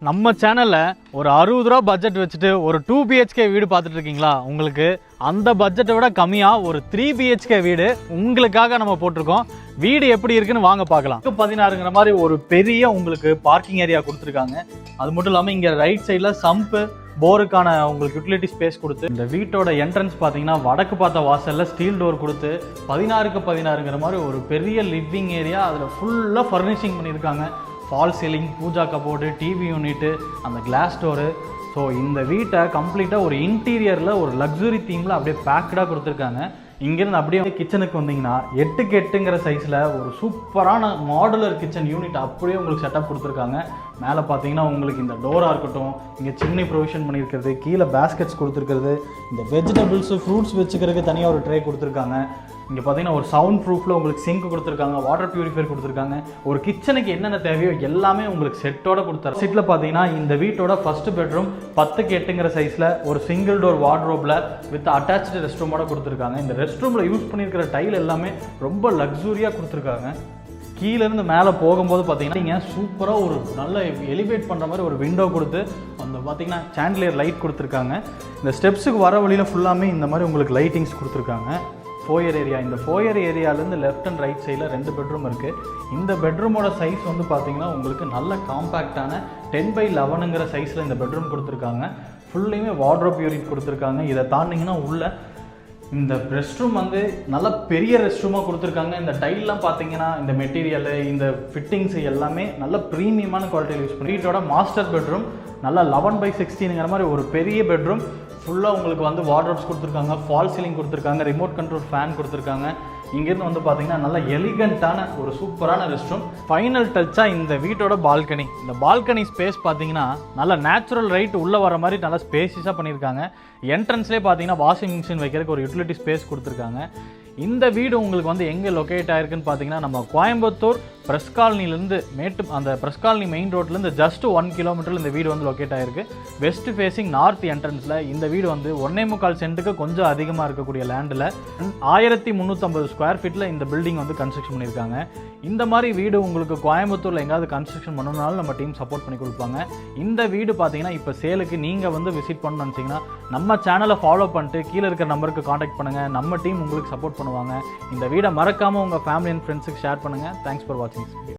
நம்ம சேனல்ல ஒரு 60 ரூபா பட்ஜெட் வச்சுட்டு ஒரு 2 BHK வீடு பார்த்துட்டு இருக்கீங்களா? உங்களுக்கு அந்த பட்ஜெட்டை விட கம்மியா ஒரு 3 BHK வீடு உங்களுக்காக நம்ம போட்டிருக்கோம். வீடு எப்படி இருக்குன்னு வாங்க பார்க்கலாம். 16ங்கிற மாதிரி ஒரு பெரிய உங்களுக்கு பார்க்கிங் ஏரியா கொடுத்துருக்காங்க. அது மட்டும் இல்லாமல் இங்கே ரைட் சைடில் சம்பு போருக்கான உங்களுக்கு யூட்டிலிட்டி ஸ்பேஸ் கொடுத்து இந்த வீட்டோட என்ட்ரன்ஸ் பார்த்தீங்கன்னா வடக்கு பார்த்த வாசலில் ஸ்டீல் டோர் கொடுத்து 16க்கு 16ங்கிற மாதிரி ஒரு பெரிய லிவிங் ஏரியா. அதில் ஃபுல்லாக ஃபர்னிஷிங் பண்ணியிருக்காங்க. Fall ceiling, pooja cupboard, TV unit, அந்த கிளாஸ் டோரு. ஸோ இந்த வீட்டை கம்ப்ளீட்டாக ஒரு இன்டீரியரில் ஒரு லக்ஸுரி தீமில் அப்படியே பேக்கடாக கொடுத்துருக்காங்க. இங்கேருந்து அப்படியே கிச்சனுக்கு வந்தீங்கன்னா 8க்கு 8ங்கிற சைஸில் ஒரு சூப்பரான மாடுலர் கிச்சன் யூனிட் அப்படியே உங்களுக்கு செட்டப் கொடுத்துருக்காங்க. மேலே பார்த்தீங்கன்னா உங்களுக்கு இந்த டோராக இருக்கட்டும், இங்கே சிம்னி ப்ரொவிஷன் பண்ணியிருக்கிறது, கீழே பேஸ்கெட்ஸ் கொடுத்துருக்கிறது, இந்த வெஜிடபிள்ஸு ஃப்ரூட்ஸ் வச்சுக்கிறதுக்கு தனியாக ஒரு ட்ரே கொடுத்துருக்காங்க. இங்கே பார்த்தீங்கன்னா ஒரு சவுண்ட் ப்ரூஃபில் உங்களுக்கு சிங்க் கொடுத்துருக்காங்க, வாட்டர் பியூரிஃபையர் கொடுத்துருக்காங்க. ஒரு கிச்சனுக்கு என்னென்ன தேவையோ எல்லாமே உங்களுக்கு செட்டோட கொடுத்தாரு. சீட்டில் பார்த்தீங்கன்னா இந்த வீட்டோட ஃபர்ஸ்ட் பெட்ரூம் 10க்கு 8ங்கிற சைஸில் ஒரு சிங்கிள் டோர் வார்ட்ரோப்பில் வித் அட்டாச்சு ரெஸ்ட் ரூமோட கொடுத்துருக்காங்க. இந்த ரெஸ்ட் ரூமில் யூஸ் பண்ணியிருக்கிற டைல் எல்லாமே ரொம்ப லக்ஸூரியாக கொடுத்துருக்காங்க. கீழேருந்து மேலே போகும்போது பார்த்தீங்கன்னா இங்கே சூப்பராக ஒரு நல்ல எலிவேட் பண்ணுற மாதிரி ஒரு விண்டோ கொடுத்து அந்த பார்த்தீங்கன்னா சாண்ட்லியர் லைட் கொடுத்துருக்காங்க. இந்த ஸ்டெப்ஸுக்கு வர வழியில் ஃபுல்லாமே இந்த மாதிரி உங்களுக்கு லைட்டிங்ஸ் கொடுத்துருக்காங்க. ஃபோயர் ஏரியா, இந்த ஃபோயர் ஏரியாவிலேருந்து லெஃப்ட் அண்ட் ரைட் சைடில் 2 பெட்ரூம் இருக்குது. இந்த பெட்ரூமோட சைஸ் வந்து பார்த்தீங்கன்னா உங்களுக்கு நல்ல காம்பேக்டான 10x11ங்கிற சைஸில் இந்த பெட்ரூம் கொடுத்துருக்காங்க. ஃபுல்லையுமே வார்ட்ரோப் யூனிட் கொடுத்துருக்காங்க. இதை தாண்டிங்கன்னா உள்ள இந்த ரெஸ்ட் ரூம் வந்து நல்ல பெரிய ரெஸ்ட் ரூமாக கொடுத்துருக்காங்க. இந்த டைல்லாம் பார்த்தீங்கன்னா இந்த மெட்டீரியலு, இந்த ஃபிட்டிங்ஸ் எல்லாமே நல்ல ப்ரீமியமான குவாலிட்டியில் யூஸ் பண்ணி. வீட்டோட மாஸ்டர் பெட்ரூம் நல்லா 11x16ங்கிற மாதிரி ஒரு பெரிய பெட்ரூம். ஃபுல்லாக உங்களுக்கு வந்து வார்ட்ரோப்ஸ் கொடுத்துருக்காங்க, ஃபால் சீலிங் கொடுத்துருக்காங்க, ரிமோட் கண்ட்ரோல் ஃபேன் கொடுத்துருக்காங்க. இங்கேருந்து வந்து பார்த்தீங்கன்னா நல்ல எலிகண்ட்டான ஒரு சூப்பரான ரெஸ்ட் ரூம். ஃபைனல் டச்சாக இந்த வீட்டோட பால்கனி. இந்த பால்கனி ஸ்பேஸ் பார்த்தீங்கன்னா நல்ல நேச்சுரல் லைட் உள்ளே வர மாதிரி நல்லா ஸ்பேஸிஸாக பண்ணியிருக்காங்க. என்ட்ரன்ஸ்லேயே பார்த்தீங்கன்னா வாஷிங் மிஷின் வைக்கிறதுக்கு ஒரு யூட்டிலிட்டி ஸ்பேஸ் கொடுத்துருக்காங்க. இந்த வீடு உங்களுக்கு வந்து எங்கே லொக்கேட் ஆகிருக்குன்னு பார்த்தீங்கன்னா நம்ம கோயம்புத்தூர் ப்ரெஸ் காலனிலேருந்து அந்த ப்ரெஸ் காலனி மெயின் ரோட்லேருந்து ஜஸ்ட் 1 கிலோமீட்டரில் இந்த வீடு வந்து லொக்கேட் ஆகிருக்கு. வெஸ்ட் ஃபேஸிங் நார்த் என்ட்ரன்ஸில் இந்த வீடு வந்து 1.25 சென்ட்டுக்கு கொஞ்சம் அதிகமாக இருக்கக்கூடிய லேண்டில் 1350 ஸ்கொயர் ஃபீட்டில் இந்த பில்டிங் வந்து கன்ஸ்ட்ரக்ஷன் பண்ணியிருக்காங்க. இந்த மாதிரி வீடு உங்களுக்கு கோயம்புத்தூரில் எங்காவது கன்ஸ்ட்ரக்ஷன் பண்ணணுனாலும் நம்ம டீம் சப்போர்ட் பண்ணி கொடுப்பாங்க. இந்த வீடு பார்த்தீங்கன்னா இப்போ சேலுக்கு நீங்கள் வந்து விசிட் பண்ணணும்னு நினச்சிங்கன்னா நம்ம சேனலை ஃபாலோ பண்ணிட்டு கீழே இருக்கிற நம்பருக்கு காண்டாக்ட் பண்ணுங்கள். நம்ம டீம் உங்களுக்கு சப்போர்ட் பண்ணுவாங்க. இந்த வீடை மறக்காமல் உங்கள் ஃபேமிலி அண்ட் ஃப்ரெண்ட்ஸுக்கு ஷேர் பண்ணுங்கள். தேங்க்ஸ் ஃபார் வாட்சிங்.